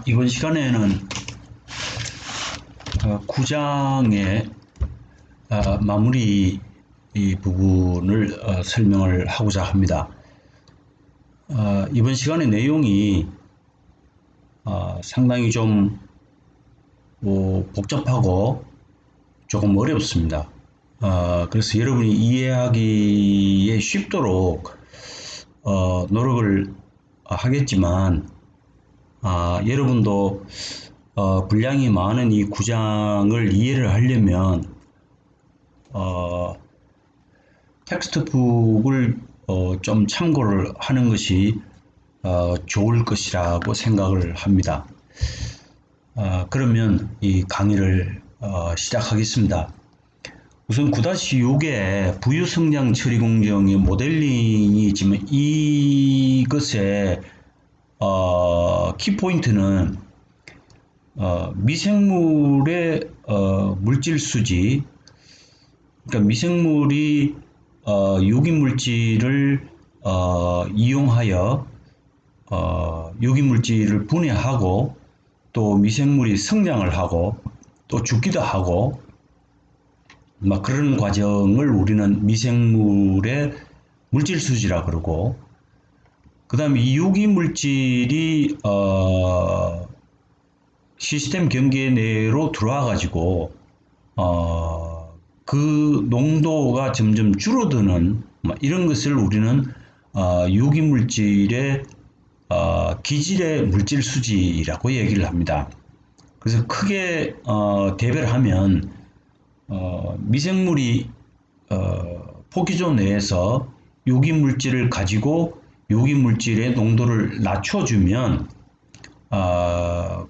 이번 시간에는 9장의 마무리 이 부분을 설명을 하고자 합니다. 이번 시간의 내용이 상당히 좀 복잡하고 조금 어렵습니다. 그래서 여러분이 이해하기에 쉽도록 노력을 하겠지만 여러분도 분량이 많은 이 9장을 이해를 하려면 텍스트북을 좀 참고를 하는 것이 좋을 것이라고 생각을 합니다. 그러면 이 강의를 시작하겠습니다. 우선 9-6의 부유성장 처리 공정의 모델링이 있지만 이것의 키포인트는 미생물의 물질 수지, 그러니까 미생물이 유기물질을 이용하여 유기물질을 분해하고 또 미생물이 성장을 하고 또 죽기도 하고 막 그런 과정을 우리는 미생물의 물질 수지라 그러고, 그 다음에 이 유기물질이 시스템 경계 내로 들어와 가지고 그 농도가 점점 줄어드는 이런 것을 우리는 유기물질의 기질의 물질 수지라고 얘기를 합니다. 그래서 크게 대별을 하면 미생물이 포기존 내에서 유기물질을 가지고 유기물질의 농도를 낮춰주면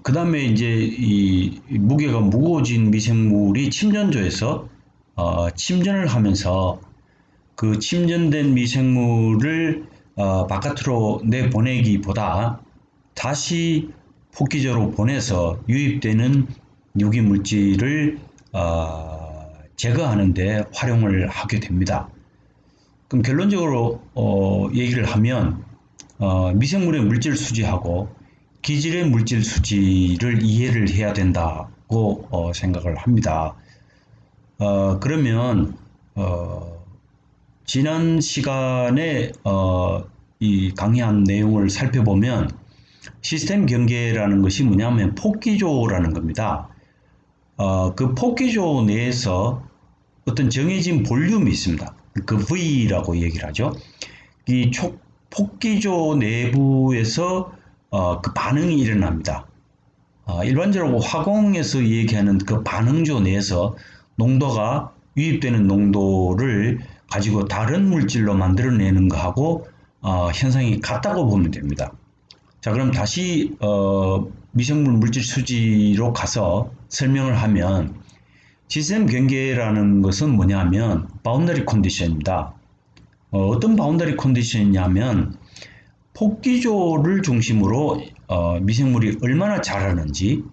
그 다음에 이제 이 무게가 무거워진 미생물이 침전조에서 침전을 하면서 그 침전된 미생물을 바깥으로 내보내기보다 다시 폭기조로 보내서 유입되는 유기물질을 제거하는 데 활용을 하게 됩니다. 그럼 결론적으로 얘기를 하면 미생물의 물질 수지하고 기질의 물질 수지를 이해를 해야 된다고 생각을 합니다. 그러면 지난 시간에 이 강의한 내용을 살펴보면 시스템 경계라는 것이 뭐냐면 폭기조라는 겁니다. 그 폭기조 내에서 어떤 정해진 볼륨이 있습니다. 그 V라고 얘기를 하죠. 이 폭기조 내부에서 그 반응이 일어납니다. 일반적으로 화공에서 얘기하는 그 반응조 내에서 농도가 유입되는 농도를 가지고 다른 물질로 만들어내는 거하고 현상이 같다고 보면 됩니다. 자, 그럼 다시 미생물 물질 수지로 가서 설명을 하면 시스템 경계라는 것은 뭐냐면 바운더리 컨디션입니다. 어떤 바운더리 컨디션이냐면 폭기조를 중심으로 미생물이 얼마나 자라는지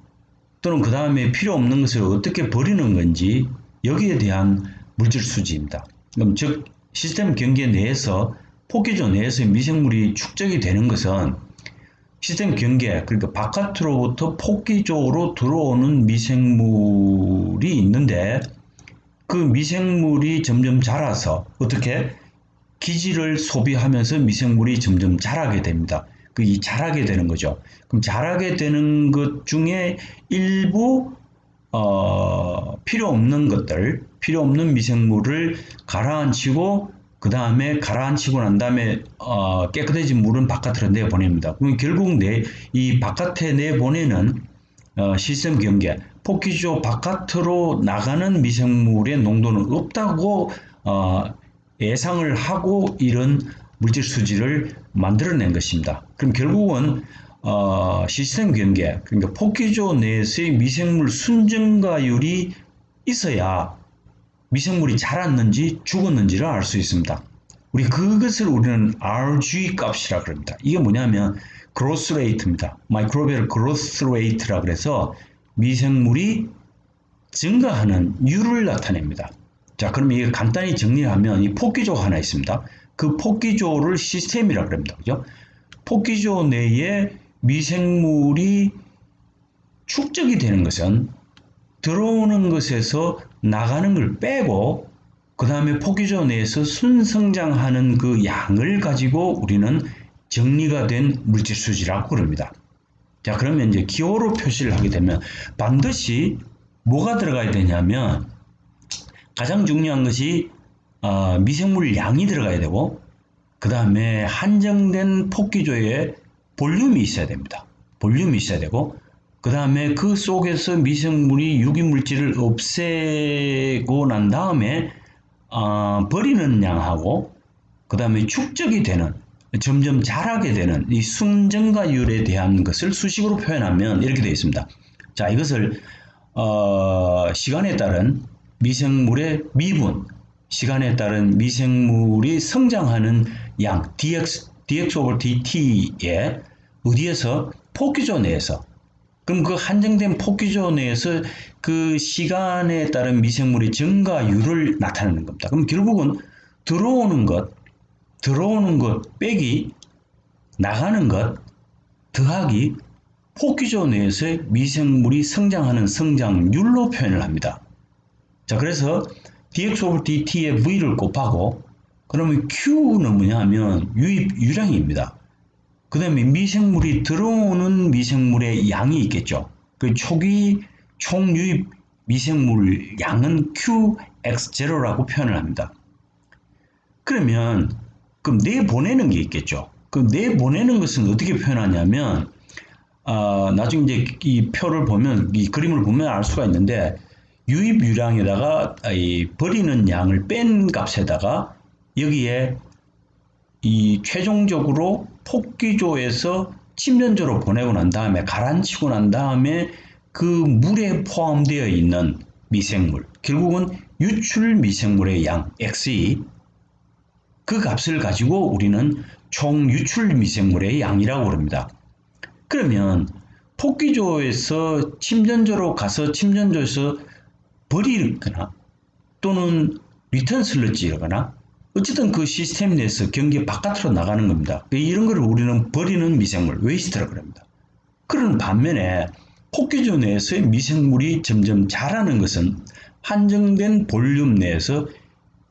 또는 그 다음에 필요 없는 것을 어떻게 버리는 건지 여기에 대한 물질 수지입니다. 그럼 즉 시스템 경계 내에서 폭기조 내에서 미생물이 축적이 되는 것은 시스템 경계, 그러니까 바깥으로부터 폭기조로 들어오는 미생물이 있는데 그 미생물이 점점 자라서 어떻게 기질을 소비하면서 미생물이 점점 자라게 됩니다. 이 자라게 되는 거죠. 그럼 자라게 되는 것 중에 일부 필요 없는 것들, 필요 없는 미생물을 가라앉히고 그 다음에 가라앉히고 난 다음에 깨끗해진 물은 바깥으로 내보냅니다. 그럼 결국 이 바깥에 내보내는 시스템 경계, 폭기조 바깥으로 나가는 미생물의 농도는 없다고 예상을 하고 이런 물질 수지를 만들어낸 것입니다. 그럼 결국은 시스템 경계, 그러니까 폭기조 내에서의 미생물 순증가율이 있어야 미생물이 자랐는지 죽었는지를 알 수 있습니다. 그것을 우리는 RG 값이라 그럽니다. 이게 뭐냐면 growth rate입니다. microbial growth rate라 그래서 미생물이 증가하는 율을 나타냅니다. 자, 그럼 이게 간단히 정리하면 이 폭기조가 하나 있습니다. 그 폭기조를 시스템이라 그럽니다. 그죠? 폭기조 내에 미생물이 축적이 되는 것은 들어오는 것에서 나가는 걸 빼고 그 다음에 포기조 내에서 순성장하는 그 양을 가지고 우리는 정리가 된 물질수지라고 그럽니다. 자, 그러면 이제 기호로 표시를 하게 되면 반드시 뭐가 들어가야 되냐면 가장 중요한 것이 미생물 양이 들어가야 되고 그 다음에 한정된 폭기조의 볼륨이 있어야 됩니다. 볼륨이 있어야 되고 그 다음에 그 속에서 미생물이 유기물질을 없애고 난 다음에 버리는 양하고 그 다음에 축적이 되는 점점 자라게 되는 이 순증가율에 대한 것을 수식으로 표현하면 이렇게 되어 있습니다. 자, 이것을 시간에 따른 미생물의 미분, 시간에 따른 미생물이 성장하는 양 dx over dt에 어디에서 폭기조 내에서 그럼 그 한정된 폭기조 내에서 그 시간에 따른 미생물의 증가율을 나타내는 겁니다. 그럼 결국은 들어오는 것 빼기 나가는 것 더하기 폭기조 내에서의 미생물이 성장하는 성장률로 표현을 합니다. 자, 그래서 dx over dt의 v를 곱하고 그러면 q는 뭐냐면 유입유량입니다. 그 다음에 미생물이 들어오는 미생물의 양이 있겠죠. 그 초기 총유입 미생물 양은 qx0라고 표현을 합니다. 그러면 그럼 내보내는 게 있겠죠. 그럼 내보내는 것은 어떻게 표현하냐면 나중에 이제 이 표를 보면 이 그림을 보면 알 수가 있는데 유입유량에다가 이 버리는 양을 뺀 값에다가 여기에 이 최종적으로 폭기조에서 침전조로 보내고 난 다음에 가라앉히고 난 다음에 그 물에 포함되어 있는 미생물 결국은 유출 미생물의 양 X이 그 값을 가지고 우리는 총 유출 미생물의 양이라고 합니다. 그러면 폭기조에서 침전조로 가서 침전조에서 버리거나 또는 리턴 슬러지거나 어쨌든 그 시스템 내에서 경계 바깥으로 나가는 겁니다. 이런 걸 우리는 버리는 미생물, 웨이스트라고 합니다. 그런 반면에 폭기조 내에서의 미생물이 점점 자라는 것은 한정된 볼륨 내에서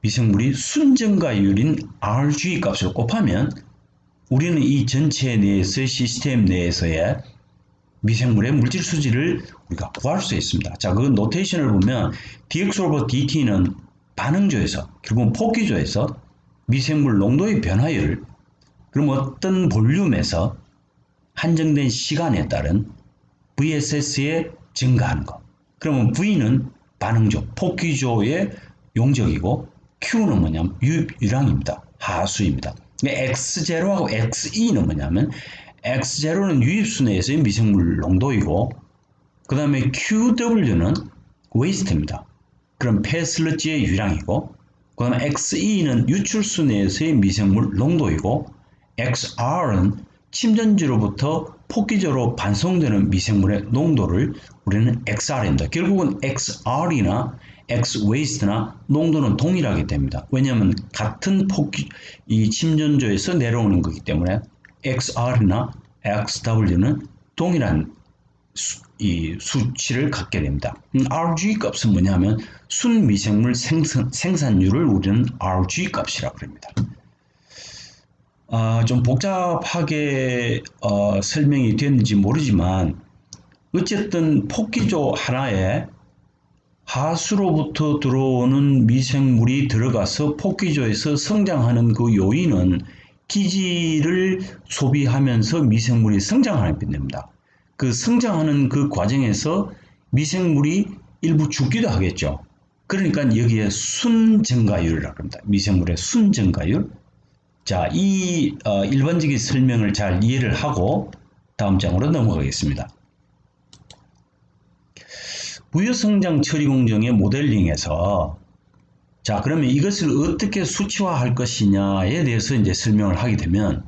미생물이 순증가율인 RG 값을 곱하면 우리는 이 전체 내에서의 시스템 내에서의 미생물의 물질 수지를 우리가 구할 수 있습니다. 자, 그 노테이션을 보면 dx over dt는 반응조에서 결국은 폭기조에서 미생물 농도의 변화율 그럼 어떤 볼륨에서 한정된 시간에 따른 VSS에 증가하는 것. 그러면 V는 반응조, 폭기조의 용적이고 Q는 뭐냐면 유입유량입니다. 하수입니다. X0하고 Xe는 뭐냐면 X0는 유입수 내에서의 미생물 농도이고 그 다음에 QW는 웨이스트입니다. 그럼 폐슬러지의 유량이고 그 다음에 XE는 유출수 내에서의 미생물 농도이고 XR은 침전지로부터 폭기조로 반송되는 미생물의 농도를 우리는 XR입니다. 결국은 XR이나 X웨이스트나 농도는 동일하게 됩니다. 왜냐하면 같은 이 침전조에서 내려오는 거기 때문에 XR이나 XW는 동일한 이 수치를 갖게 됩니다. RG 값은 뭐냐면 순미생물 생산율을 우리는 RG 값이라고 합니다. 좀 복잡하게 설명이 됐는지 모르지만 어쨌든 폭기조 하나에 하수로부터 들어오는 미생물이 들어가서 폭기조에서 성장하는 그 요인은 기질을 소비하면서 미생물이 성장하는 겁니다. 그 성장하는 그 과정에서 미생물이 일부 죽기도 하겠죠. 그러니까 여기에 순증가율이라고 합니다. 미생물의 순증가율. 자, 이 일반적인 설명을 잘 이해를 하고 다음 장으로 넘어가겠습니다. 부유성장 처리 공정의 모델링에서 자, 그러면 이것을 어떻게 수치화할 것이냐에 대해서 이제 설명을 하게 되면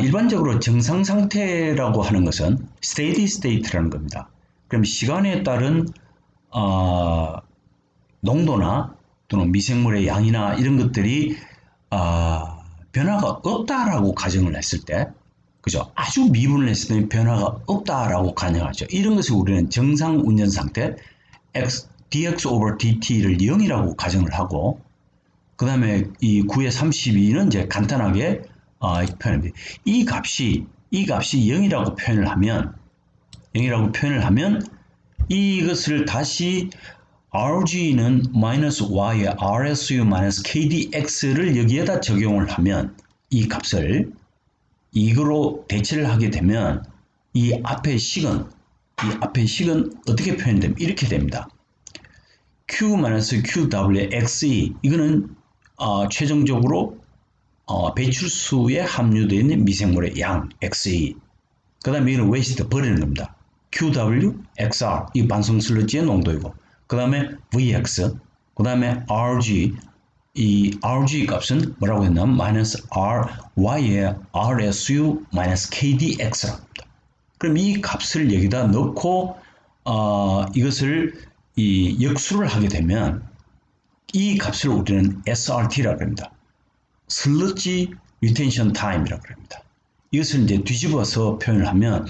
일반적으로 정상 상태라고 하는 것은 steady state라는 겁니다. 그럼 시간에 따른 농도나 또는 미생물의 양이나 이런 것들이 변화가 없다라고 가정을 했을 때 그죠? 아주 미분을 했을 때 변화가 없다라고 가정하죠. 이런 것을 우리는 정상 운전 상태 dx over dt를 0이라고 가정을 하고, 그 다음에 이 9의 32는 이제 간단하게 표현합니다. 이 값이 0이라고 표현을 하면 이것을 다시 rg는 마이너스 y의 rsu 마이너스 kdx를 여기에다 적용을 하면 이 값을 이거로 대체를 하게 되면 이 앞의 식은 어떻게 표현되면 이렇게 됩니다. q-qw의 xe 이거는 최종적으로 배출수에 함유되어 있는 미생물의 양 xe, 그 다음에 이거는 waste 버리는 겁니다. qw, xr 이 반성 슬러지의 농도이고, 그 다음에 vx, 그 다음에 rg, 이 rg 값은 뭐라고 했냐면 마이너스 ry의 rsu 마이너스 kdx랍니다. 그럼 이 값을 여기다 넣고 이것을 이 역수를 하게 되면 이 값을 우리는 SRT라고 합니다. 슬러지 리텐션 타임이라고 합니다. 이것을 이제 뒤집어서 표현을 하면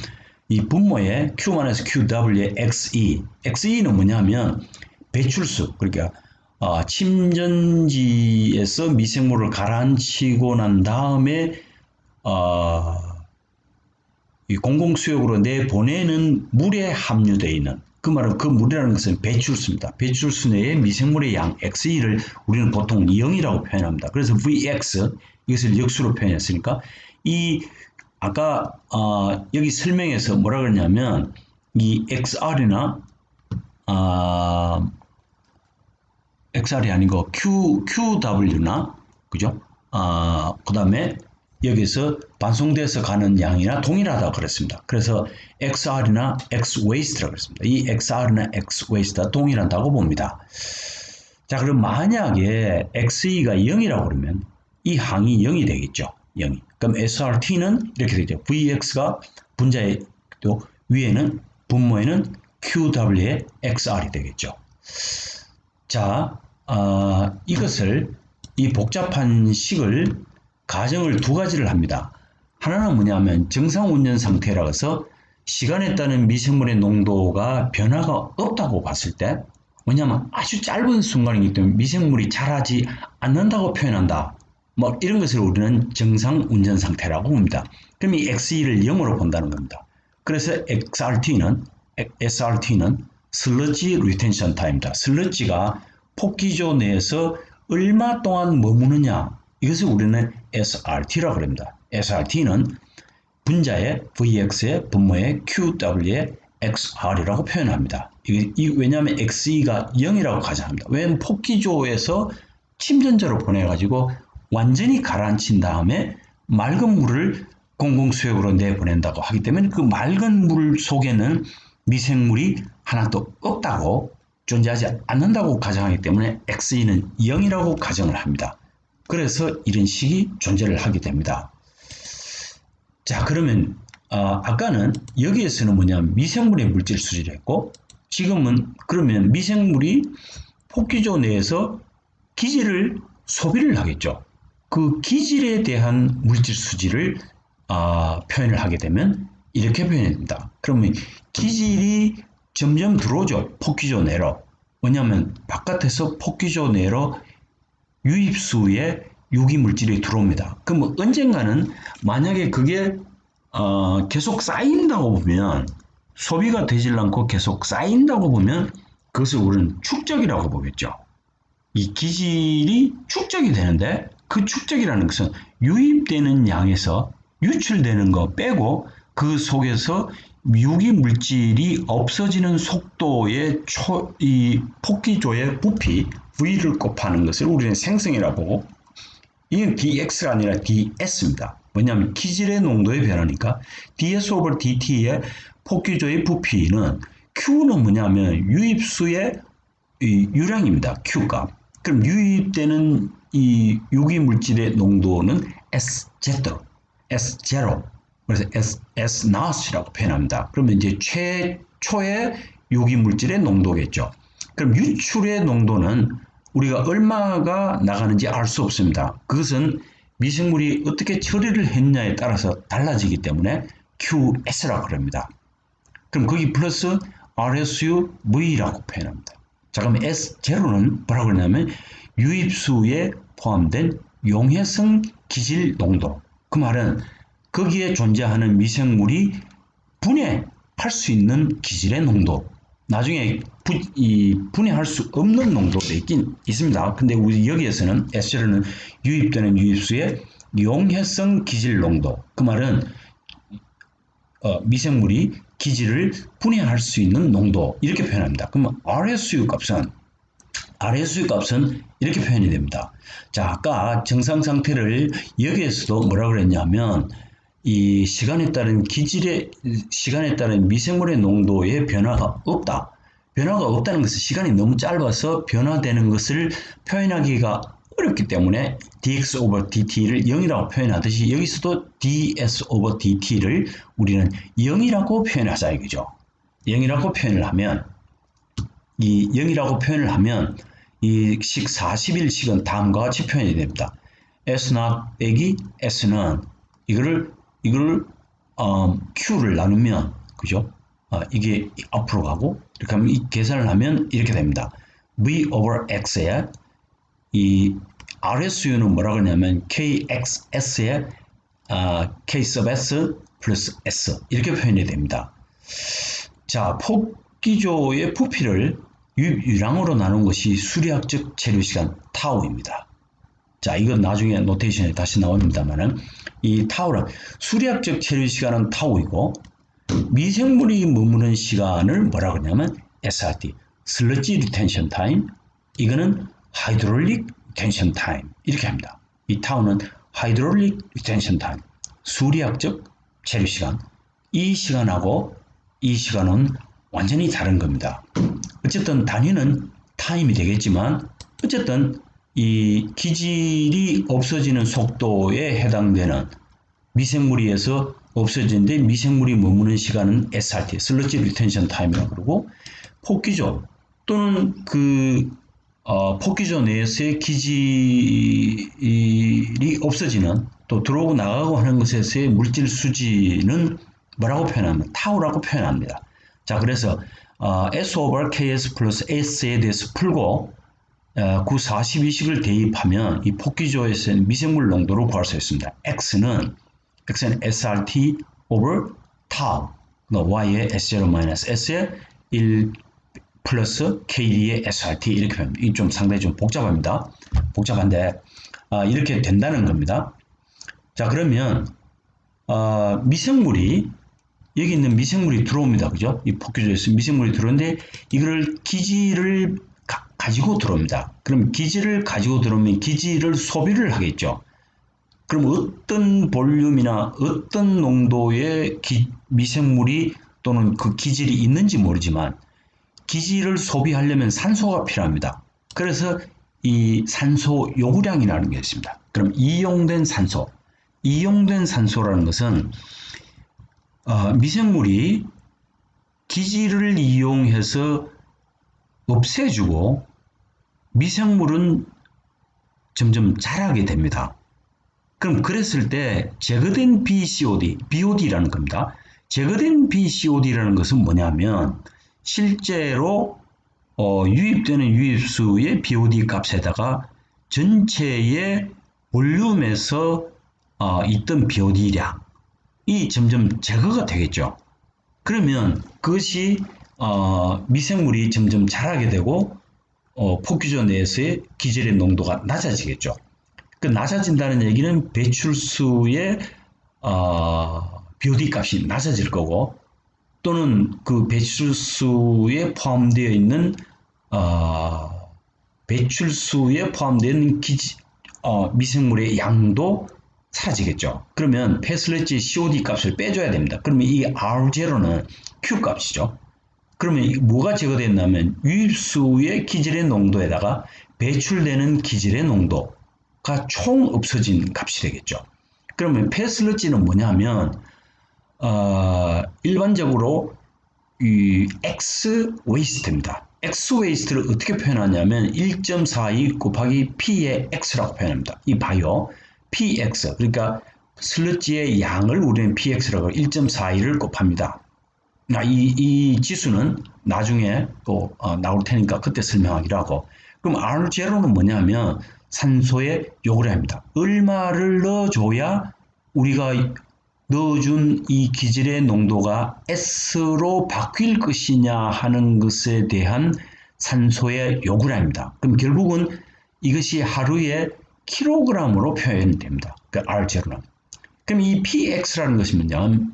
이 분모의 Q-QW의 XE는 뭐냐면 배출수, 그러니까 침전지에서 미생물을 가라앉히고 난 다음에 이 공공수역으로 내보내는 물에 함유되어 있는, 그 말은 그 물이라는 것은 배출수입니다. 배출수 내에 미생물의 양 XE를 우리는 보통 0이라고 표현합니다. 그래서 VX 이것을 역수로 표현했으니까 이 아까 여기 설명에서 뭐라 그러냐면 이 XR이나 XR이 아니고 QW나 그죠? 그 다음에 여기서 반송돼서 가는 양이나 동일하다 그랬습니다. 그래서 XR이나 X-Waste라고 했습니다. 이 XR이나 X-Waste가 동일하다고 봅니다. 자, 그럼 만약에 XE가 0이라고 그러면 이 항이 0이 되겠죠. 0이. 그럼 SRT는 이렇게 되죠. VX가 분자의 또 위에는 분모에는 QW의 XR이 되겠죠. 자, 이것을 이 복잡한 식을 가정을 두 가지를 합니다. 하나는 뭐냐면 정상 운전 상태라고 해서 시간에 따른 미생물의 농도가 변화가 없다고 봤을 때, 왜냐하면 아주 짧은 순간이기 때문에 미생물이 자라지 않는다고 표현한다. 뭐 이런 것을 우리는 정상 운전 상태라고 봅니다. 그럼 이 XE를 0으로 본다는 겁니다. 그래서 SRT는 슬러지 리텐션 타임이다. 슬러지가 폭기조 내에서 얼마 동안 머무느냐, 이것을 우리는 SRT라고 합니다. SRT는 분자의 VX의 분모의 QW의 XR이라고 표현합니다. 왜냐하면 XE가 0이라고 가정합니다. 왜냐하면 폭기조에서 침전자로 보내가지고 완전히 가라앉힌 다음에 맑은 물을 공공수역으로 내보낸다고 하기 때문에 그 맑은 물 속에는 미생물이 하나도 없다고, 존재하지 않는다고 가정하기 때문에 XE는 0이라고 가정을 합니다. 그래서 이런 식이 존재를 하게 됩니다. 자, 그러면 아까는 여기에서는 뭐냐면 미생물의 물질 수지를 했고, 지금은 그러면 미생물이 폭기조 내에서 기질을 소비를 하겠죠. 그 기질에 대한 물질 수지를 표현을 하게 되면 이렇게 표현됩니다. 그러면 기질이 점점 들어오죠. 폭기조 내로. 왜냐하면 바깥에서 폭기조 내로 유입수의 유기물질이 들어옵니다. 그럼 언젠가는 만약에 그게 계속 쌓인다고 보면, 소비가 되질 않고 계속 쌓인다고 보면 그것을 우리는 축적이라고 보겠죠. 이 기질이 축적이 되는데 그 축적이라는 것은 유입되는 양에서 유출되는 거 빼고 그 속에서 유기물질이 없어지는 속도의 이 폭기조의 부피 V를 곱하는 것을 우리는 생성이라고 보고, 이건 dx가 아니라 ds입니다. 뭐냐면 기질의 농도의 변화니까 ds over dt의 폭기조의 부피는 q는 뭐냐면 유입수의 이 유량입니다. q값. 그럼 유입되는 이 유기물질의 농도는 S0, 그래서 S0이라고 표현합니다. 그러면 이제 최초의 유기물질의 농도겠죠. 그럼 유출의 농도는 우리가 얼마가 나가는지 알 수 없습니다. 그것은 미생물이 어떻게 처리를 했냐에 따라서 달라지기 때문에 QS라고 그럽니다. 그럼 거기 플러스 RSUV라고 표현합니다. 자, 그럼 S0는 뭐라고 그러냐면 유입수에 포함된 용해성 기질 농도. 그 말은 거기에 존재하는 미생물이 분해할 수 있는 기질의 농도. 나중에 분해할 수 없는 농도도 있긴 있습니다. 근데 우리 여기에서는 S0는 유입되는 유입수의 용해성 기질 농도. 그 말은 미생물이 기질을 분해할 수 있는 농도 이렇게 표현합니다. 그러면 RSU 값은 이렇게 표현이 됩니다. 자, 아까 정상 상태를 여기에서도 뭐라 그랬냐면 이 시간에 따른 미생물의 농도에 변화가 없다. 변화가 없다는 것은 시간이 너무 짧아서 변화되는 것을 표현하기가 어렵기 때문에 dx over dt를 0이라고 표현하듯이 여기서도 ds over dt를 우리는 0이라고 표현하자 이거죠. 0이라고 표현을 하면 이 0이라고 표현을 하면 이 식 41식은 다음과 같이 표현이 됩니다. S0 빼기 S는 이걸 Q를 나누면 그죠? 이게 앞으로 가고 이렇게 하면 이 계산을 하면 이렇게 됩니다. V over X에 이 RSU는 뭐라 그러냐면 KXS에 K sub S 플러스 S 이렇게 표현이 됩니다. 자, 폭기조의 부피를 유량으로 나눈 것이 수리학적 체류시간 타우입니다. 자, 이건 나중에 노테이션에 다시 나옵니다만은 이 타우는 수리학적 체류시간은 타우이고 미생물이 머무는 시간을 뭐라 그러냐면 SRT, 슬러지 리텐션 타임, 이거는 하이드롤릭 리텐션 타임 이렇게 합니다. 이 타우는 하이드롤릭 리텐션 타임, 수리학적 체류시간, 이 시간하고 이 시간은 완전히 다른 겁니다. 어쨌든 단위는 타임이 되겠지만 어쨌든 이 기질이 없어지는 속도에 해당되는 미생물에서 없어지는데 미생물이 머무는 시간은 SRT, 슬러지 리텐션 타임이라고 그러고 폭기조 또는 폭기조 내에서의 기질이 없어지는 또 들어오고 나가고 하는 것에서의 물질 수지는 뭐라고 표현하면 타우라고 표현합니다. 자, 그래서 S over KS 플러스 S에 대해서 풀고 42식을 대입하면 이 폭기조에서는 미생물 농도를 구할 수 있습니다. X는 SRT over tau, Y의 S0-S에 1 플러스 KD의 SRT 이렇게 표현합니다. 이 좀 상당히 좀 복잡합니다. 복잡한데 이렇게 된다는 겁니다. 자, 그러면 미생물이 여기 있는 미생물이 들어옵니다. 그죠? 이 폭기조에서 미생물이 들어오는데 이거를 기질을 가지고 들어옵니다. 그럼 기질을 가지고 들어오면 기질을 소비를 하겠죠. 그럼 어떤 볼륨이나 어떤 농도의 미생물이 또는 그 기질이 있는지 모르지만 기질을 소비하려면 산소가 필요합니다. 그래서 이 산소 요구량이라는 게 있습니다. 그럼 이용된 산소라는 것은 미생물이 기질을 이용해서 없애주고 미생물은 점점 자라게 됩니다. 그럼 그랬을 때 제거된 BOD라는 겁니다. 제거된 BCOD라는 것은 뭐냐면 실제로 유입되는 유입수의 BOD 값에다가 전체의 볼륨에서 있던 BOD량이 점점 제거가 되겠죠. 그러면 그것이 미생물이 점점 자라게 되고 폭기조 내에서의 기질의 농도가 낮아지겠죠. 그 낮아진다는 얘기는 배출수의 BOD 값이 낮아질 거고 또는 그 배출수에 포함되어 있는 미생물의 양도 사라지겠죠. 그러면 패슬레지 COD 값을 빼줘야 됩니다. 그러면 이 R0는 Q 값이죠. 그러면 뭐가 제거됐냐면 유입수의 기질의 농도에다가 배출되는 기질의 농도가 총 없어진 값이 되겠죠. 그러면 패슬러지는 뭐냐면 일반적으로 이 X 웨이스트입니다. X 웨이스트를 어떻게 표현하냐면 1.42 곱하기 P의 X라고 표현합니다. 이 봐요. px, 그러니까 슬러지의 양을 우리는 px라고 1.42를 곱합니다. 이 지수는 나중에 또 나올 테니까 그때 설명하기로 하고, 그럼 R0는 뭐냐면 산소의 요구량입니다. 얼마를 넣어줘야 우리가 넣어준 이 기질의 농도가 S로 바뀔 것이냐 하는 것에 대한 산소의 요구량입니다. 그럼 결국은 이것이 하루에 킬로그램으로 표현됩니다. 그 R0는. 그럼 이 px라는 것이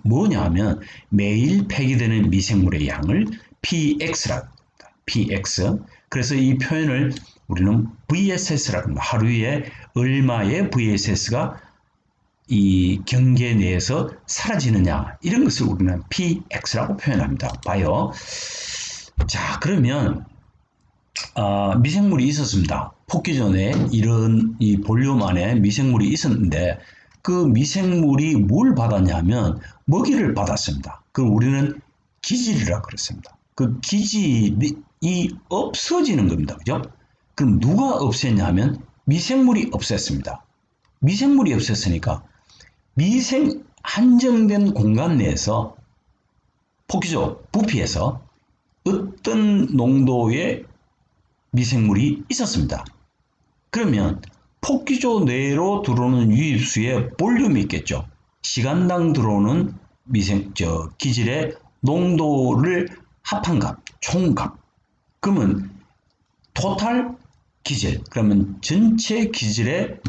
뭐냐면 매일 폐기되는 미생물의 양을 px라고 합니다. px. 그래서 이 표현을 우리는 VSS라고 합니다. 하루에 얼마의 VSS가 이 경계 내에서 사라지느냐, 이런 것을 우리는 px라고 표현합니다. 봐요. 자, 그러면 미생물이 있었습니다. 폭기 전에 이런 이 볼륨 안에 미생물이 있었는데 그 미생물이 뭘 받았냐면 먹이를 받았습니다. 그걸 우리는 기질이라고 그랬습니다. 그 기질이 없어지는 겁니다. 그죠? 그럼 누가 없앴냐면 미생물이 없앴습니다. 미생물이 없앴으니까 한정된 공간 내에서 폭기죠. 부피에서 어떤 농도의 미생물이 있었습니다. 그러면 폭기조 내로 들어오는 유입수의 볼륨이 있겠죠. 시간당 들어오는 기질의 농도를 합한 값, 총값. 그러면 토탈 기질, 그러면 전체 기질의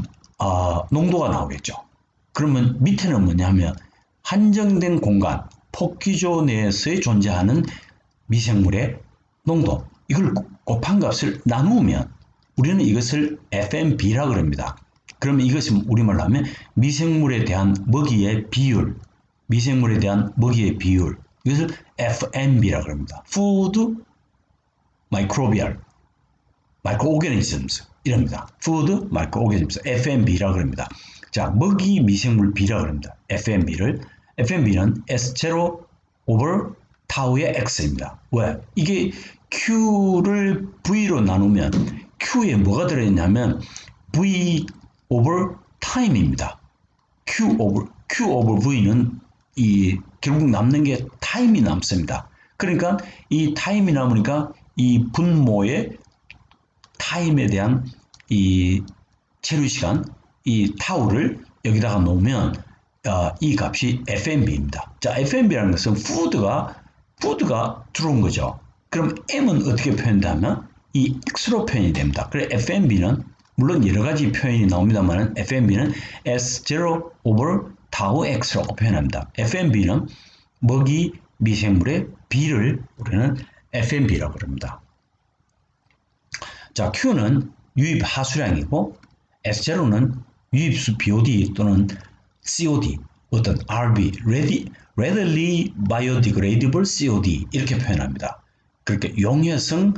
농도가 나오겠죠. 그러면 밑에는 뭐냐면 한정된 공간, 폭기조 내에서 존재하는 미생물의 농도, 이걸 곱한 값을 나누면 우리는 이것을 FMB라고 합니다. 그러면 이것이 우리말로 하면 미생물에 대한 먹이의 비율, 미생물에 대한 먹이의 비율, 이것을 FMB라고 합니다. Food Microbial Microorganisms 이랍니다. Food Microorganisms, FMB라고 합니다. 자, 먹이 미생물 B라고 합니다. FMB는 S0 over 타우의 X입니다. 왜? 이게 Q를 V로 나누면 Q에 뭐가 들어있냐면 V over time입니다. Q over V는 결국 남는 게 타임이 남습니다. 그러니까 이 타임이 남으니까 이 분모의 타임에 대한 이 체류 시간, 이 타우를 여기다가 놓으면 이 값이 FMB입니다. 자, FMB라는 것은 푸드가 들어온 거죠. 그럼 M은 어떻게 표현되냐면 이 X로 표현이 됩니다. 그래서 FMB는 물론 여러 가지 표현이 나옵니다만 FMB는 S0 over 타우 X라고 표현합니다. FMB는 먹이 미생물의 B를 우리는 FMB라고 합니다. 자, Q는 유입 하수량이고 S0는 유입수 BOD 또는 COD, 어떤 RB, Readily Biodegradable COD 이렇게 표현합니다. 그러니까 용해성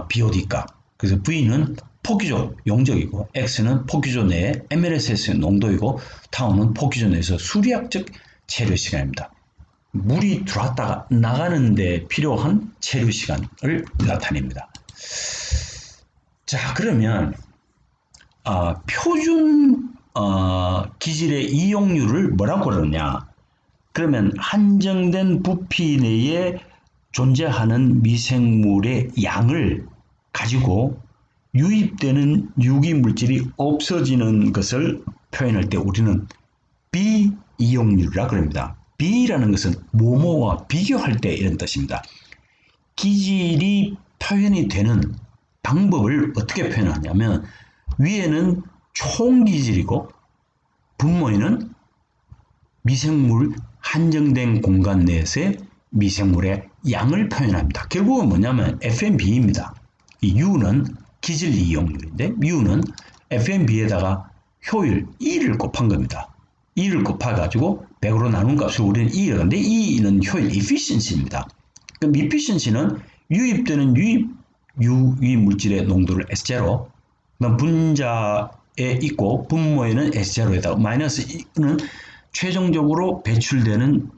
BOD 값. 그래서 V는 폭기조 용적이고 X는 폭기조 내의 MLSS의 농도이고 타우는 폭기조 내에서 수리학적 체류 시간입니다. 물이 들어왔다가 나가는 데 필요한 체류 시간을 나타냅니다. 자, 그러면 표준 기질의 이용률을 뭐라고 그러냐? 그러면 한정된 부피 내에 존재하는 미생물의 양을 가지고 유입되는 유기물질이 없어지는 것을 표현할 때 우리는 비이용률이라고 합니다. B라는 것은 뭐뭐와 비교할 때 이런 뜻입니다. 기질이 표현이 되는 방법을 어떻게 표현하냐면 위에는 총기질이고 분모에는 미생물 한정된 공간 내에서의 미생물의 양을 표현합니다. 결국은 뭐냐면 FMB입니다. 이 U는 기질 이용률인데 U는 FMB에다가 효율 E를 곱한 겁니다. E를 곱해가지고 100으로 나눈 값을 우리는 E라고 하는데 E는 효율 efficiency입니다. 그럼 efficiency는 유입되는 유입 물질의 농도를 S0, 분자에 있고 분모에는 S0에다가 마이너스 E는 최종적으로 배출되는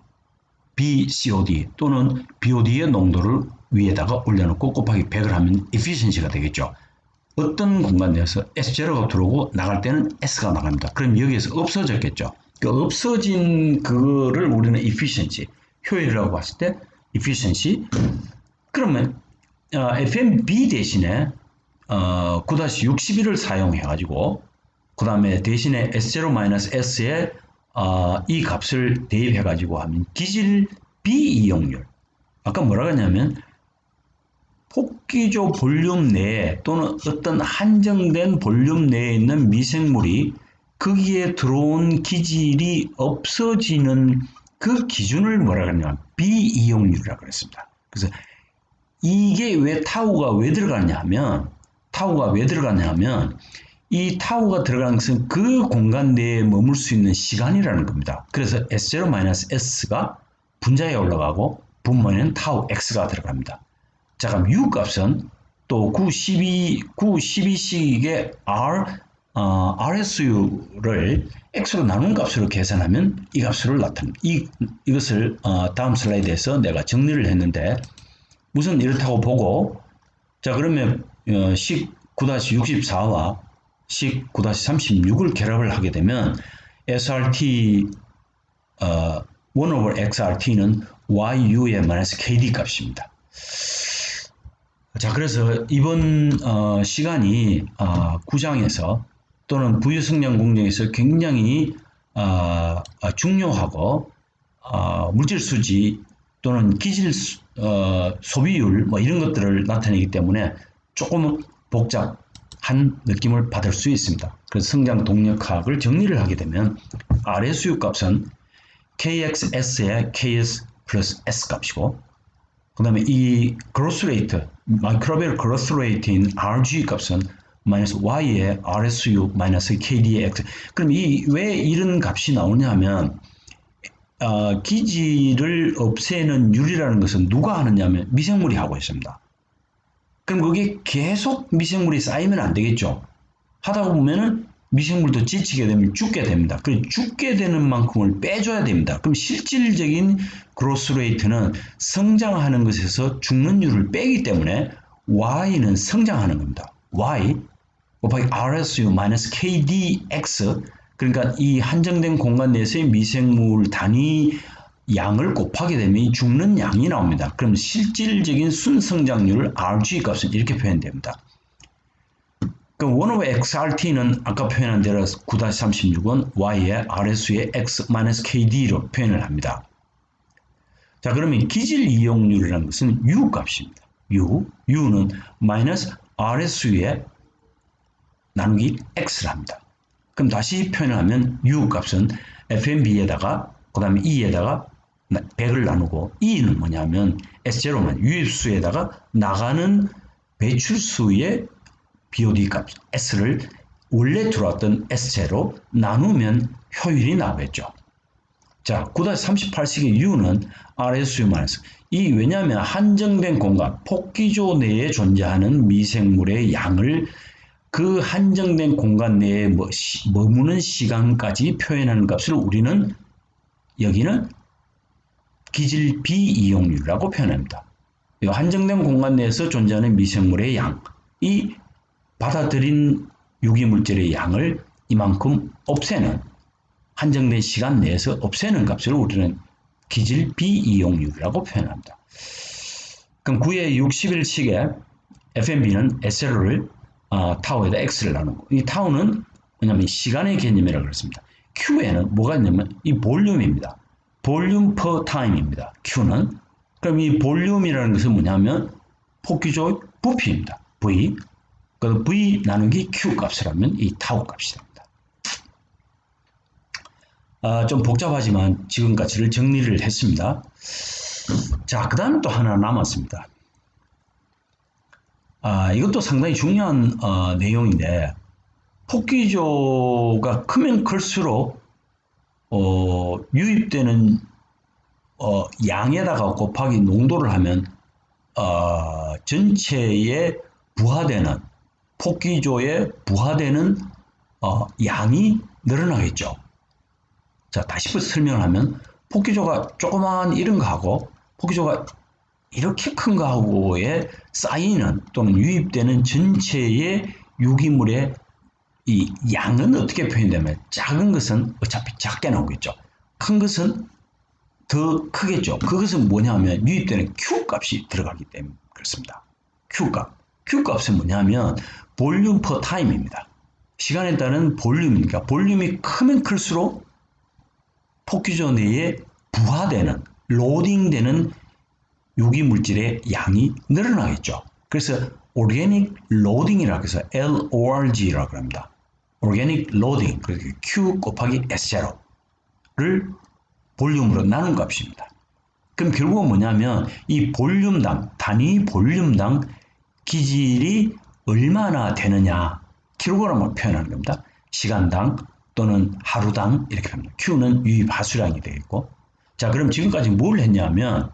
BCOD 또는 BOD의 농도를 위에다가 올려놓고 곱하기 100을 하면 efficiency가 되겠죠. 어떤 공간 내에서 S0가 들어오고 나갈 때는 S가 나갑니다. 그럼 여기에서 없어졌겠죠. 그 없어진 그거를 우리는 efficiency, 효율이라고 봤을 때 efficiency. 그러면 FMB 대신에 9-61을 사용해가지고 그 다음에 대신에 S0-S에 이 값을 대입해가지고 하면 기질 비이용률. 아까 뭐라고 했냐면 폭기조 볼륨 내에 또는 어떤 한정된 볼륨 내에 있는 미생물이 거기에 들어온 기질이 없어지는 그 기준을 뭐라고 하냐면 비이용률이라고 그랬습니다. 그래서 이게 왜 타우가 왜 들어가냐 하면 이 타우가 들어가는 것은 그 공간 내에 머물 수 있는 시간이라는 겁니다. 그래서 S0-S가 분자에 올라가고 분모에는 타우 X가 들어갑니다. 자, 그럼 U 값은 또 912식의 RSU를 X로 나눈 값으로 계산하면 이 값으로 나타납니다. 이것을 다음 슬라이드에서 내가 정리를 했는데 우선 이렇다고 보고 자 그러면 식 9-64와 식 9-36을 결합을 하게 되면 SRT 1 over XRT는 YU의 마이너스 KD 값입니다. 자, 그래서 이번 시간이 9장에서 또는 부유성량 공정에서 굉장히 중요하고 물질 수지 또는 기질 소비율 뭐 이런 것들을 나타내기 때문에 조금 복잡한 느낌을 받을 수 있습니다. 그래서 성장 동력학을 정리를 하게 되면 RSU 값은 KXS의 KS 플러스 S 값이고 그 다음에 이 그로스 레이트, 마이크로비얼 그로스 레이트인 RG 값은 마이너스 Y의 RSU 마이너스 KD의 X. 그럼 왜 이런 값이 나오냐 하면 기질을 없애는 율이라는 것은 누가 하느냐면 미생물이 하고 있습니다. 그럼 거기에 계속 미생물이 쌓이면 안 되겠죠. 하다 보면은 미생물도 지치게 되면 죽게 됩니다. 그 죽게 되는 만큼을 빼줘야 됩니다. 그럼 실질적인 그로스 레이트는 성장하는 것에서 죽는 율을 빼기 때문에 Y는 성장하는 겁니다. Y 곱하기 RSU 마이너스 KDX 그러니까 이 한정된 공간 내에서의 미생물 단위 양을 곱하게 되면 이 죽는 양이 나옵니다. 그럼 실질적인 순성장률 RG 값은 이렇게 표현됩니다. 그럼 1 over XRT는 아까 표현한 대로 9-36은 Y의 RSU의 X-KD로 표현을 합니다. 자, 그러면 기질 이용률이라는 것은 U 값입니다. U는 마이너스 RSU의 나누기 X를 합니다. 그럼 다시 표현을 하면 U 값은 FMB에다가 그 다음에 E에다가 100을 나누고 E는 뭐냐면 S0만 유입수에다가 나가는 배출수의 BOD 값 S를 원래 들어왔던 S0로 나누면 효율이 나오겠죠. 자, 9-38식의 U는 RSU-. 왜냐하면 한정된 공간, 폭기조 내에 존재하는 미생물의 양을 그 한정된 공간 내에 머무는 시간까지 표현하는 값을 우리는 여기는 기질 비이용률이라고 표현합니다. 한정된 공간 내에서 존재하는 미생물의 양이 받아들인 유기물질의 양을 이만큼 없애는 한정된 시간 내에서 없애는 값을 우리는 기질 비이용률이라고 표현합니다. 그럼 9-61식의 FMB는 SL을 타우에다 X를 나누고 이 타우는 뭐냐면 시간의 개념이라고 그랬습니다. Q에는 뭐가 있냐면 이 볼륨입니다. 볼륨 per time입니다. Q는 그럼 이 볼륨이라는 것은 뭐냐면 폭기조의 부피입니다. V 그 V 나누기 Q 값을 하면 이 타우 값이 됩니다. 좀 복잡하지만 지금까지를 정리를 했습니다. 자, 그 다음에 또 하나 남았습니다. 이것도 상당히 중요한 내용인데 폭기조가 크면 클수록 유입되는 양에다가 곱하기 농도를 하면 전체에 부하되는 폭기조에 부하되는 양이 늘어나겠죠. 자, 다시 설명하면 폭기조가 조그마한 이런 거하고 폭기조가 이렇게 큰 거하고에 쌓이는 또는 유입되는 전체의 유기물의 이 양은 어떻게 표현되면 작은 것은 어차피 작게 나오겠죠. 큰 것은 더 크겠죠. 그것은 뭐냐면 유입되는 Q 값이 들어가기 때문에 그렇습니다. Q 값. Q 값은 뭐냐면 볼륨 퍼 타임입니다. 시간에 따른 볼륨이니까 볼륨이 크면 클수록 폭기조 내에 부하되는 로딩되는 유기물질의 양이 늘어나겠죠. 그래서 organic loading이라고 해서 LORG라고 합니다. organic loading, 그래서 Q 곱하기 S0를 볼륨으로 나눈 값입니다. 그럼 결국은 뭐냐면 이 볼륨당, 단위 볼륨당 기질이 얼마나 되느냐 킬로그램으로 표현하는 겁니다. 시간당 또는 하루당 이렇게 합니다. Q는 유입 하수량이 되겠고, 자 그럼 지금까지 뭘 했냐면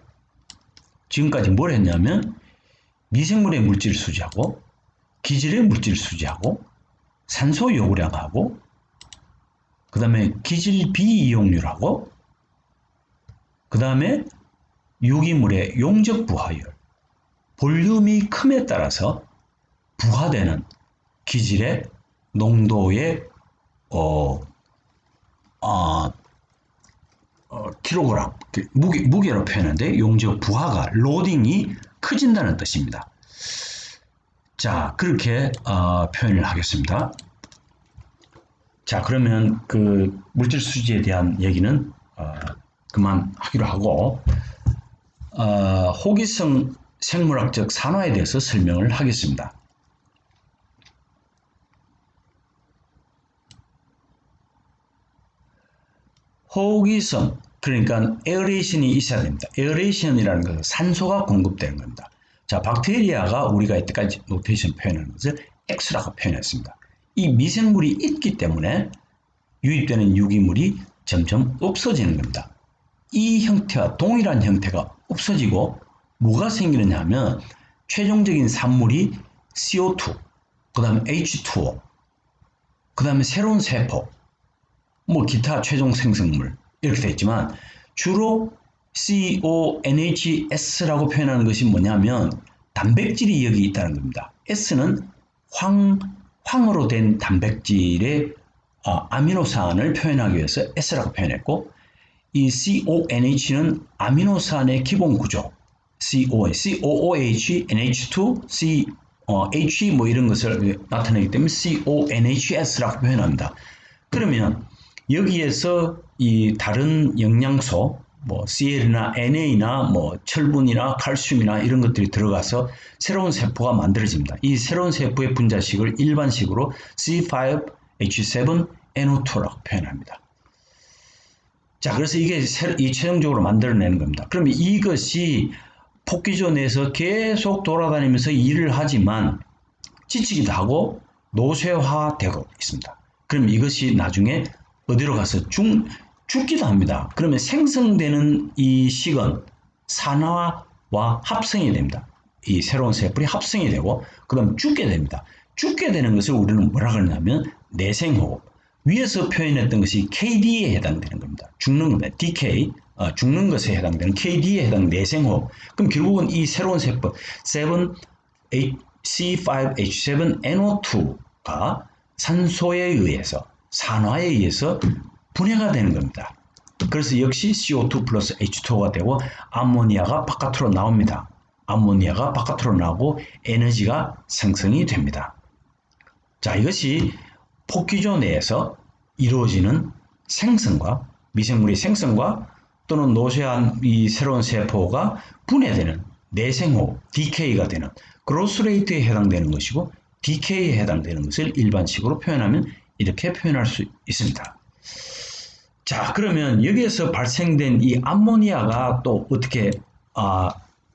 미생물의 물질 수지하고 기질의 물질 수지하고 산소 요구량하고 그 다음에 기질 비이용률하고 그 다음에 유기물의 용적 부하율, 볼륨이 큼에 따라서 부하되는 기질의 농도의 킬로그램, 무게로 표현하는데 용적 부하가 로딩이 커진다는 뜻입니다. 자, 그렇게 표현을 하겠습니다. 자, 그러면 그 물질 수지에 대한 얘기는 그만하기로 하고 호기성 생물학적 산화에 대해서 설명을 하겠습니다. 호기성, 그러니까 에어레이션이 있어야 됩니다. 에어레이션이라는 것은 산소가 공급되는 겁니다. 자, 박테리아가 우리가 이때까지 노테이션 표현하는 것을 X라고 표현했습니다. 이 미생물이 있기 때문에 유입되는 유기물이 점점 없어지는 겁니다. 이 형태와 동일한 형태가 없어지고 뭐가 생기느냐 하면 최종적인 산물이 CO2, 그 다음에 H2O, 그 다음에 새로운 세포, 뭐 기타 최종 생성물 이렇게 되어 있지만 주로 CONHS라고 표현하는 것이 뭐냐면 단백질이 여기 있다는 겁니다. S는 황으로 된 단백질의 아미노산을 표현하기 위해서 S라고 표현했고, 이 CONH는 아미노산의 기본 구조 COOH, NH2, H 뭐 이런 것을 나타내기 때문에 CONHS라고 표현합니다. 그러면 여기에서 이 다른 영양소 뭐 CL이나 NA나 뭐 철분이나 칼슘이나 이런 것들이 들어가서 새로운 세포가 만들어집니다. 이 새로운 세포의 분자식을 일반식으로 C5H7NO2라고 표현합니다. 자, 그래서 이게 최종적으로 만들어내는 겁니다. 그러면 이것이 폭기조 내에서 계속 돌아다니면서 일을 하지만 지치기도 하고 노쇠화되고 있습니다. 그럼 이것이 나중에 어디로 가서 죽기도 합니다. 그러면 생성되는 이 식은 산화와 합성이 됩니다. 이 새로운 세포이 합성이 되고 그다음 죽게 됩니다. 죽게 되는 것을 우리는 뭐라 그러냐면 내생호흡. 위에서 표현했던 것이 KD에 해당되는 겁니다. 죽는 겁니다. DK, 죽는 것에 해당되는 KD에 해당되는 내생호흡. 그럼 결국은 이 새로운 세포 C5H7NO2가 산소에 의해서 산화에 의해서 분해가 되는 겁니다. 그래서 역시 CO2 플러스 H2O가 되고 암모니아가 바깥으로 나옵니다. 암모니아가 바깥으로 나오고 에너지가 생성이 됩니다. 자, 이것이 폭기조 내에서 이루어지는 생성과 미생물의 생성과 또는 노쇠한 이 새로운 세포가 분해되는 내생호흡, DK가 되는 그로스 레이트에 해당되는 것이고 DK에 해당되는 것을 일반식으로 표현하면 이렇게 표현할 수 있습니다. 자, 그러면 여기에서 발생된 이 암모니아가 또 어떻게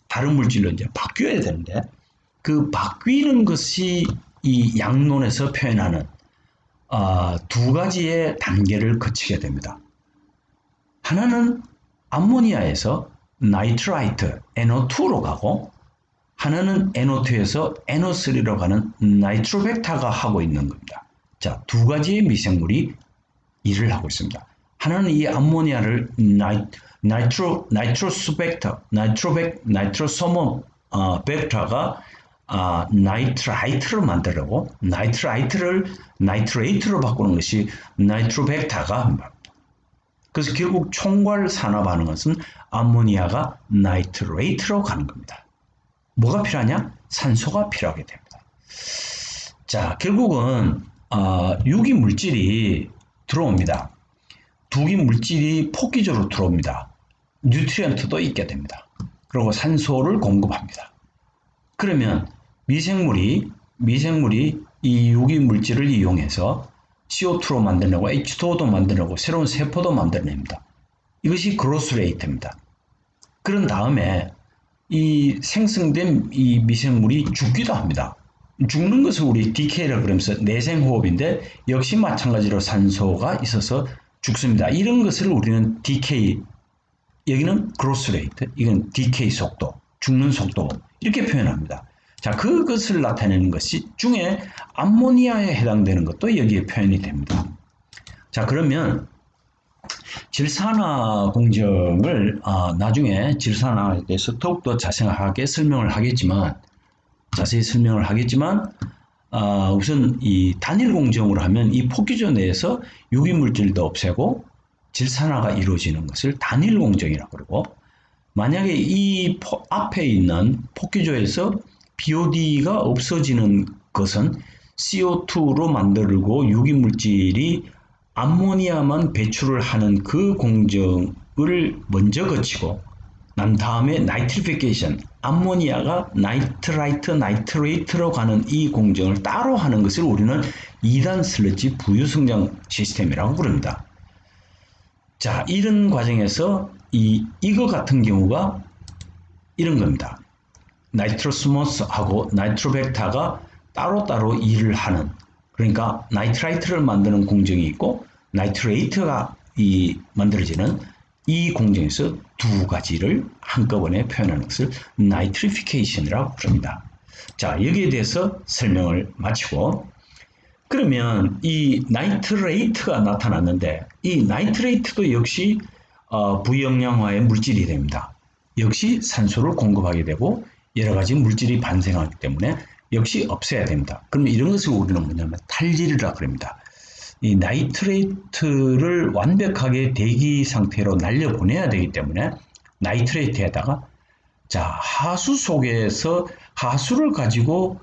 다른 물질로 이제 바뀌어야 되는데 그 바뀌는 것이 이 양론에서 표현하는 두 가지의 단계를 거치게 됩니다. 하나는 암모니아에서 나이트라이트 NO2로 가고 하나는 NO2에서 NO3로 가는 나이트로벡타가 하고 있는 겁니다. 자, 두 가지의 미생물이 일을 하고 있습니다. 하나는 이 암모니아를 나이트로스 벡터, 나이트로소모 벡터가 나이트라이트로 만들려고 나이트라이트를 나이트레이트로 바꾸는 것이 나이트로벡타가. 그래서 결국 총괄 산화하는 것은 암모니아가 나이트레이트로 가는 겁니다. 뭐가 필요하냐? 산소가 필요하게 됩니다. 자, 결국은 유기 물질이 들어옵니다. 두기 물질이 폭기적으로 들어옵니다. 뉴트리언트도 있게 됩니다. 그리고 산소를 공급합니다. 그러면 미생물이 이 유기 물질을 이용해서 CO2로 만들려고 H2O도 만들려고 새로운 세포도 만들어냅니다. 이것이 그로스 레이트입니다. 그런 다음에 이 생성된 이 미생물이 죽기도 합니다. 죽는 것을 우리 디케이라고 그러면서 내생호흡인데 역시 마찬가지로 산소가 있어서 죽습니다. 이런 것을 우리는 디케이, 여기는 그로스 레이트, 이건 디케이 속도, 죽는 속도 이렇게 표현합니다. 자, 그것을 나타내는 것이 중에 암모니아에 해당되는 것도 여기에 표현이 됩니다. 자, 그러면 질산화 공정을 나중에 질산화에 대해서 더욱더 자세히 설명을 하겠지만 우선 이 단일 공정으로 하면 이 폭기조 내에서 유기물질도 없애고 질산화가 이루어지는 것을 단일 공정이라고 그러고, 만약에 이 앞에 있는 폭기조에서 BOD가 없어지는 것은 CO2로 만들고 유기물질이 암모니아만 배출을 하는 그 공정을 먼저 거치고 난 다음에 나이트리피케이션, 암모니아가 나이트레이트로 가는 이 공정을 따로 하는 것을 우리는 2단 슬러지 부유성장 시스템이라고 부릅니다. 자, 이런 과정에서 이거 같은 경우가 이런 겁니다. 나이트로스모스하고 나이트로벡타가 따로따로 일을 하는, 그러니까 나이트라이트를 만드는 공정이 있고 나이트레이트가 만들어지는 이 공정에서 두 가지를 한꺼번에 표현하는 것을 나이트리피케이션이라고 부릅니다. 자, 여기에 대해서 설명을 마치고, 그러면 이 나이트레이트가 나타났는데 이 나이트레이트도 역시 부영양화의 물질이 됩니다. 역시 산소를 공급하게 되고 여러 가지 물질이 발생하기 때문에 역시 없애야 됩니다. 그러면 이런 것을 우리는 뭐냐면 탈질이라고 합니다. 이 나이트레이트를 완벽하게 대기 상태로 날려보내야 되기 때문에 나이트레이트에다가 자, 하수 속에서 하수를 가지고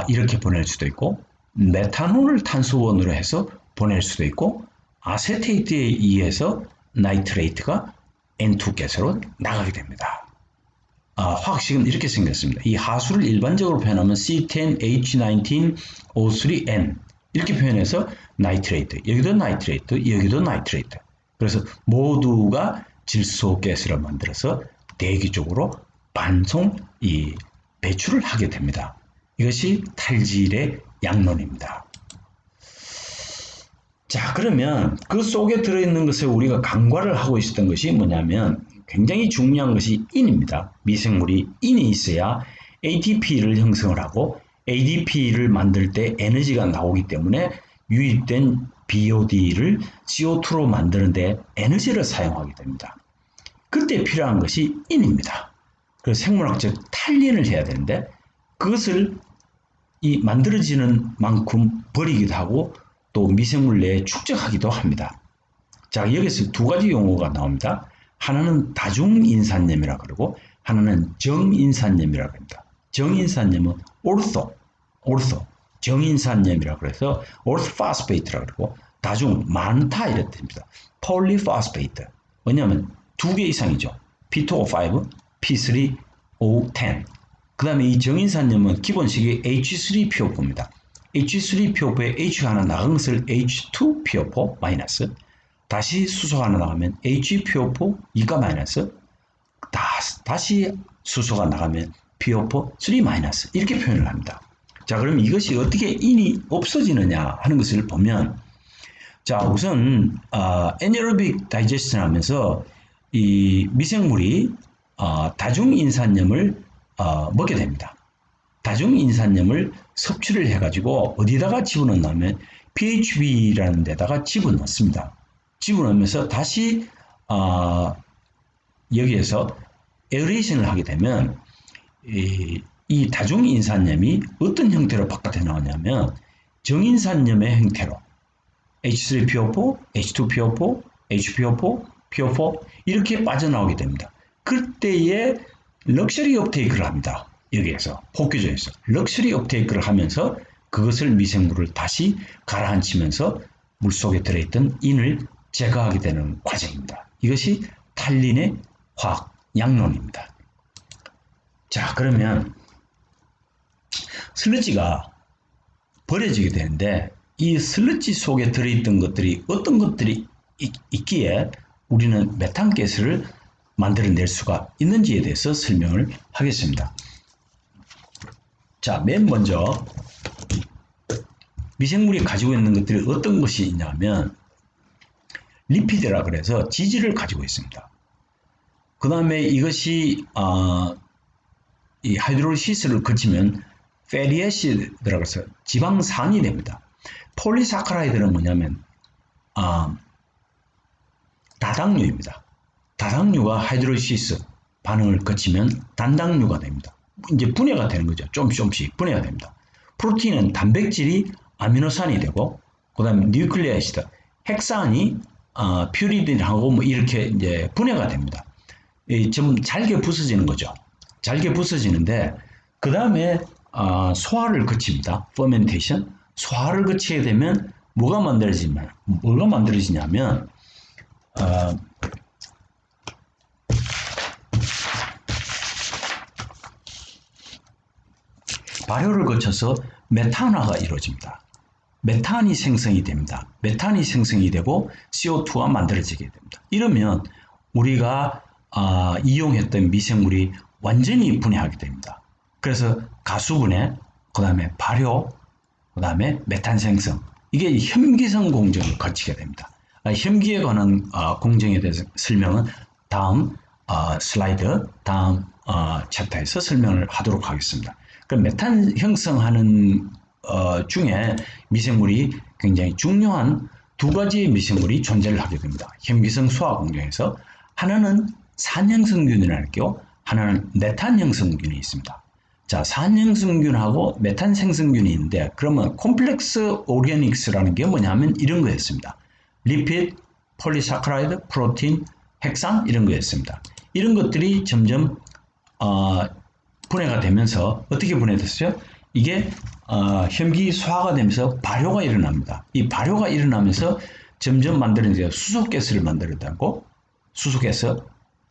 이렇게 보낼 수도 있고 메탄올을 탄소원으로 해서 보낼 수도 있고 아세테이트에 의해서 나이트레이트가 N2가스로 나가게 됩니다. 화학식은 이렇게 생겼습니다. 이 하수를 일반적으로 표현하면 C10H19O3N 이렇게 표현해서 나이트레이트, 여기도 나이트레이트, 여기도 나이트레이트. 그래서 모두가 질소가스를 만들어서 대기적으로 반송 배출을 하게 됩니다. 이것이 탈질의 양론입니다. 자, 그러면 그 속에 들어있는 것을 우리가 간과를 하고 있었던 것이 뭐냐면 굉장히 중요한 것이 인입니다. 미생물이 인이 있어야 ATP를 형성을 하고 ADP를 만들 때 에너지가 나오기 때문에 유입된 BOD를 CO2로 만드는데 에너지를 사용하게 됩니다. 그때 필요한 것이 인입니다. 그래서 생물학적 탈린을 해야 되는데 그것을 만들어지는 만큼 버리기도 하고 또 미생물 내에 축적하기도 합니다. 자, 여기서 두 가지 용어가 나옵니다. 하나는 다중인산염이라고 그러고 하나는 정인산염이라고 합니다. 정인산염은 오르소, 정인산염이라고 해서 오르토파스페이트라고 그러고 다중, 많다 이렇게 됩니다. 폴리파스페이트. 왜냐하면 두 개 이상이죠. P2O5, P3O10. 그 다음에 이 정인산염은 기본식이 H3PO4입니다. H3PO4에 H가 하나 나간 것을 H2PO4 마이너스, 다시 수소가 하나 나가면 HPO4 2가 마이너스, 다시 수소가 나가면 PO4 3 마이너스 이렇게 표현을 합니다. 자, 그럼 이것이 어떻게 인이 없어지느냐 하는 것을 보면, 자, 우선 anaerobic digestion 하면서 이 미생물이 다중인산염을 먹게 됩니다. 다중인산염을 섭취를 해가지고 어디다가 집어넣냐면 PHB라는 데다가 집어넣습니다. 집어넣으면서 다시 여기에서 에어레이션을 하게 되면 이 다중인산염이 어떤 형태로 바깥에 나오냐면 정인산염의 형태로 H3PO4, H2PO4, HPO4, PO4 이렇게 빠져나오게 됩니다. 그때에 럭셔리 업테이크를 합니다. 여기에서 폭기조에서 럭셔리 업테이크를 하면서 그것을 미생물을 다시 가라앉히면서 물속에 들어있던 인을 제거하게 되는 과정입니다. 이것이 탈린의 화학 양론입니다. 자, 그러면 슬러지가 버려지게 되는데 이 슬러지 속에 들어있던 것들이 어떤 것들이 있기에 우리는 메탄가스를 만들어낼 수가 있는지에 대해서 설명을 하겠습니다. 자, 맨 먼저 미생물이 가지고 있는 것들이 어떤 것이 있냐면 리피드라 그래서 지질을 가지고 있습니다. 그 다음에 이것이 이 하이드롤시스를 거치면 패리애시드라고 해서 지방산이 됩니다. 폴리사카라이드는 뭐냐면 다당류입니다. 다당류가 하이드롤시스 반응을 거치면 단당류가 됩니다. 이제 분해가 되는 거죠. 조금씩 분해가 됩니다. 프로틴은 단백질이 아미노산이 되고, 그 다음에 뉴클레아시드, 핵산이 퓨리딘하고 뭐 이렇게 이제 분해가 됩니다. 좀 잘게 부서지는 거죠. 잘게 부서지는데, 그 다음에 소화를 거칩니다. 퍼멘테이션. 소화를 거치게 되면 뭐가 만들어지냐면 발효를 거쳐서 메탄화가 이루어집니다. 메탄이 생성이 됩니다. 메탄이 생성이 되고 CO2가 만들어지게 됩니다. 이러면 우리가 이용했던 미생물이 완전히 분해하게 됩니다. 그래서 가수분해, 그 다음에 발효, 그 다음에 메탄 생성, 이게 혐기성 공정을 거치게 됩니다. 혐기에 관한 공정에 대해서 설명은 다음 슬라이드, 다음 챕터에서 설명을 하도록 하겠습니다. 그럼 메탄 형성하는 중에 미생물이 굉장히 중요한 두 가지의 미생물이 존재를 하게 됩니다. 혐기성 소화 공정에서 하나는 산형성균이라는 게 하나는 메탄 형성균이 있습니다. 자, 산형성균하고 메탄 생성균이 있는데 그러면 콤플렉스 오르가닉스라는 게 뭐냐면 이런 거였습니다. 리피드, 폴리사카라이드, 프로틴, 핵산 이런 거였습니다. 이런 것들이 점점 분해가 되면서 어떻게 분해됐어요? 이게 혐기 소화가 되면서 발효가 일어납니다. 이 발효가 일어나면서 점점 만들어내는 수소가스를 만들어내고 수소가스,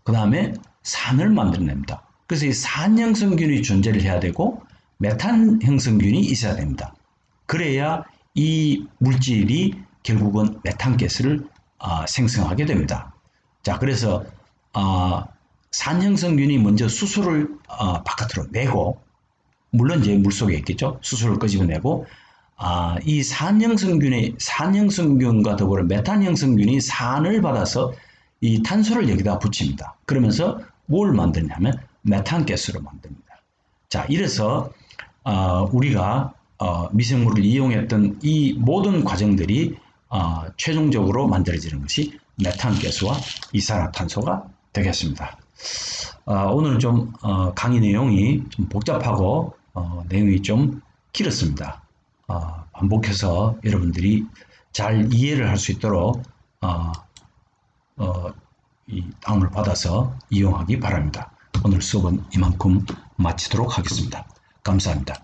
그 다음에 산을 만들어냅니다. 그래서 이 산형성균이 존재를 해야 되고 메탄 형성균이 있어야 됩니다. 그래야 이 물질이 결국은 메탄가스를 생성하게 됩니다. 자, 그래서 산형성균이 먼저 수소를 바깥으로 내고, 물론 이제 물속에 있겠죠. 수소를 끄집어내고 이 산형성균과 더불어 메탄형성균이 산을 받아서 이 탄소를 여기다 붙입니다. 그러면서 뭘 만드냐면 메탄가스로 만듭니다. 자, 이래서 우리가 미생물을 이용했던 이 모든 과정들이 최종적으로 만들어지는 것이 메탄가스와 이산화탄소가 되겠습니다. 오늘 좀 강의 내용이 좀 복잡하고 내용이 좀 길었습니다. 반복해서 여러분들이 잘 이해를 할 수 있도록 이 다운을 받아서 이용하기 바랍니다. 오늘 수업은 이만큼 마치도록 하겠습니다. 감사합니다.